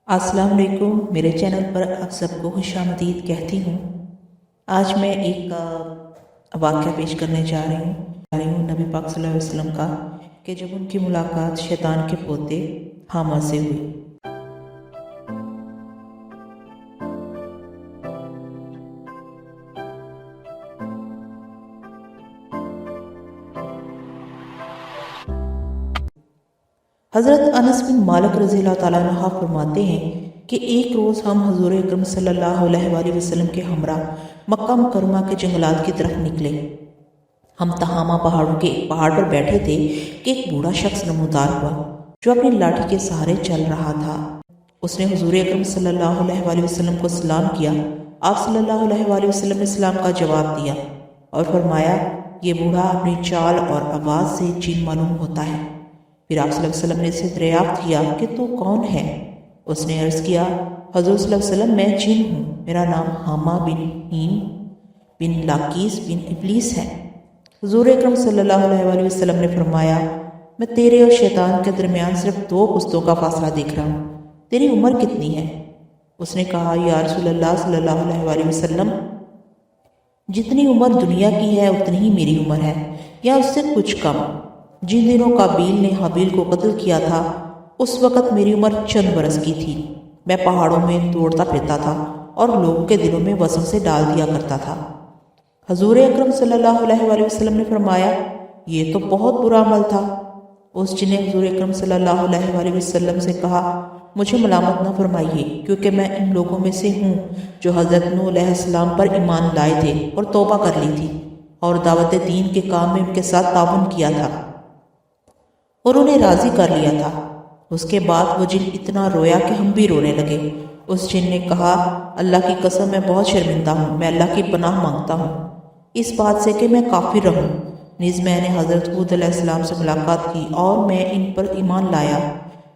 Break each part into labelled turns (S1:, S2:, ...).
S1: अस्सलाम वालेकुम। मेरे चैनल पर आप सबको खुशामदीद कहती हूँ। आज मैं एक वाक़या पेश करने जा रही हूँ नबी पाक सल्लल्लाहु अलैहि वसल्लम का, कि जब उनकी मुलाकात शैतान के पोते हामा से हुई। हज़रत अनस बिन मालिक रज़ियल्लाहु ताला अन्हु फरमाते हैं कि एक रोज़ हम हुज़ूर अकरम सल्लल्लाहु अलैहि वसल्लम के हमरा मक्का मुकर्रमा के जंगलात की तरफ निकले। हम तहामा पहाड़ों के एक पहाड़ पर बैठे थे कि एक बूढ़ा शख्स नमूदार हुआ जो अपनी लाठी के सहारे चल रहा था। उसने हुज़ूर अकरम सल्लल्लाहु अलैहि वसल्लम को सलाम किया। आप सल्लल्लाहु अलैहि वसल्लम ने सलाम का जवाब दिया और फरमाया, ये बूढ़ा अपनी चाल और आवाज़ से जिन मालूम होता है। फिर आप सल्लल्लाहु अलैहि वसल्लम ने इससे दरियाफ्त किया कि तू कौन है? उसने अर्ज़ किया, हज़ूर सल्लल्लाहु अलैहि वसल्लम, मैं जिन हूँ, मेरा नाम हामा बिन हीन बिन लाकीस बिन इब्लीस है। हुज़ूर अकरम सल्लल्लाहु अलैहि वसल्लम ने फरमाया, मैं तेरे और शैतान के दरमियान सिर्फ 2 पुश्तों का फासला देख रहा हूँ। तेरी उम्र कितनी है? उसने कहा, या रसूलल्लाह सल्लल्लाहु अलैहि वसल्लम, जितनी उम्र दुनिया की है उतनी ही मेरी उम्र है, या उससे कुछ कम। जिन दिनों काबील ने हाबील को कत्ल किया था उस वक़्त मेरी उम्र चंद बरस की थी। मैं पहाड़ों में दौड़ता फिरता था और लोगों के दिलों में वज़न से डाल दिया करता था। हज़ूर अकरम सल्लल्लाहु अलैहि वसल्लम ने फरमाया, ये तो बहुत बुरा अमल था। उस जिन ने हज़ूर अकरम सल्लल्लाहु अलैहि वसल्लम से कहा, मुझे मलामत न फरमाइए, क्योंकि मैं इन लोगों में से हूँ जो हज़रत नूह अलैहिस्सलाम पर ईमान लाए थे और तौबा कर ली थी और दावत दीन के काम में उनके साथ ताउन किया था और उन्हें राज़ी कर लिया था। उसके बाद वो जिन इतना रोया कि हम भी रोने लगे। उस जिन ने कहा, अल्लाह की कसम, मैं बहुत शर्मिंदा हूँ, मैं अल्लाह की पनाह मांगता हूँ इस बात से कि मैं काफिर रहूँ। नीज़ मैंने हज़रत हूद अलैहिस्सलाम से मुलाकात की और मैं इन पर ईमान लाया।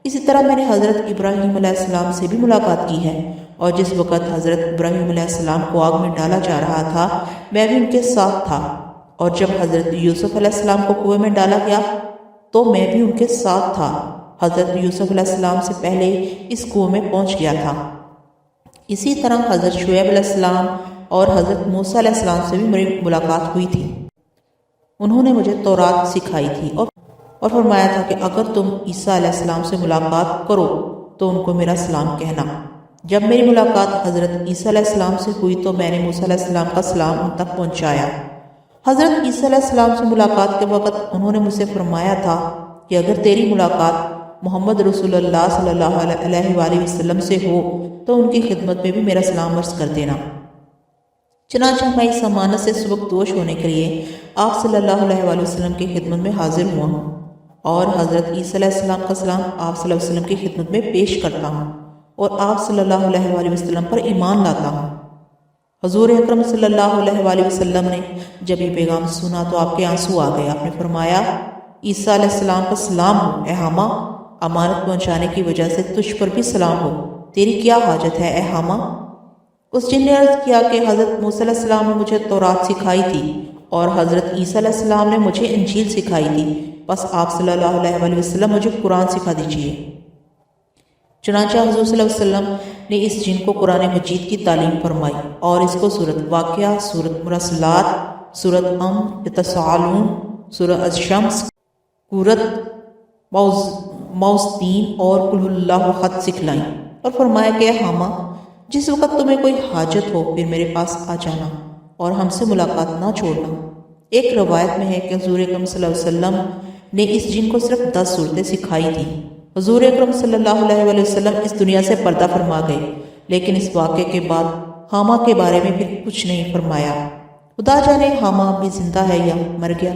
S1: इसी तरह मैंने हज़रत इब्राहीम अलैहिस्सलाम से भी मुलाकात की है, और जिस वक़्त हज़रत इब्राहीम अलैहिस्सलाम को आग में डाला जा रहा था मैं भी उनके साथ था, और जब हज़रत यूसुफ अलैहिस्सलाम को कुएं में डाला गया तो मैं भी उनके साथ था। हज़रत यूसुफ अलैहिस्सलाम से पहले इस कुएं में पहुंच गया था। इसी तरह हज़रत शुएब अलैहिस्सलाम और हज़रत मूसा अलैहिस्सलाम से भी मेरी मुलाकात हुई थी। उन्होंने मुझे तौरात सिखाई थी और फरमाया था कि अगर तुम ईसा अलैहिस्सलाम से मुलाकात करो तो उनको मेरा सलाम कहना। जब मेरी मुलाकात हज़रत ईसा अलैहिस्सलाम से हुई तो मैंने मूसा अलैहिस्सलाम का सलाम उन तक पहुँचाया। हज़रत ईसा अलैहिस्सलाम से मुलाकात के वक़्त उन्होंने मुझसे फरमाया था कि अगर तेरी मुलाकात मोहम्मद रसूलुल्लाह सल्लल्लाहु अलैहि वसल्लम से हो तो उनकी खिदमत में भी मेरा सलाम अर्ज़ कर देना। चनांचे मैं इस अमानत से सुबकदोश होने के लिए आप सल्लल्लाहु अलैहि वसल्लम की खिदमत में हाजिर हुआ हूँ और हज़रत ईसा अलैहिस्सलाम का सलाम आप सल्लल्लाहु अलैहि वसल्लम की खिदमत में पेश करता हूँ और आप सल्लल्लाहु अलैहि वसल्लम पर ईमान लाता हूँ। हज़ूर अकरम सल्लल्लाहु अलैहि वसल्लम ने जब ये पैगाम सुना तो आपके आंसू आ गए। आपने फरमाया, ईसा अलैहिस्सलाम का सलाम हो ए हामा, अमानत पहुँचाने की वजह से तुझ पर भी सलाम हो। तेरी क्या हाजत है ए हामा? उस जिन ने अर्ज़ किया कि हज़रत मूसा अलैहिस्सलाम ने मुझे तौरात सिखाई थी और हज़रत ईसा अलैहिस्सलाम ने मुझे इंजील सिखाई थी, बस आप सल्लल्लाहु अलैहि वसल्लम मुझे कुरान सिखा दीजिए। चुनांचे हुज़ूर सल्लल्लाहु अलैहि वसल्लम ने इस जिन को कुरान मजीद की तालीम फरमाई और इसको सूरत वाक़िया, सूरत मुरसलात, सूरत यतसाअलून, सूरत अश-शम्स, सूरत मौज़तीन और कुल हुवल्लाहु अहद सिखलाई और फरमाया कि हामा, जिस वक़्त तुम्हें कोई हाजत हो फिर मेरे पास आ जाना और हमसे मुलाकात ना छोड़ना। एक रवायत में है कि हुज़ूर अकरम सल्लल्लाहु अलैहि वसल्लम ने इस जिन को सिर्फ 10 सूरतें सिखाई थी। हुज़ूर अकरम सल्लल्लाहु अलैहि वसल्लम इस दुनिया से पर्दा फरमा गए, लेकिन इस वाक़े के बाद हामा के बारे में फिर कुछ नहीं फरमाया। खुदा जाने हामा भी जिंदा है या मर गया।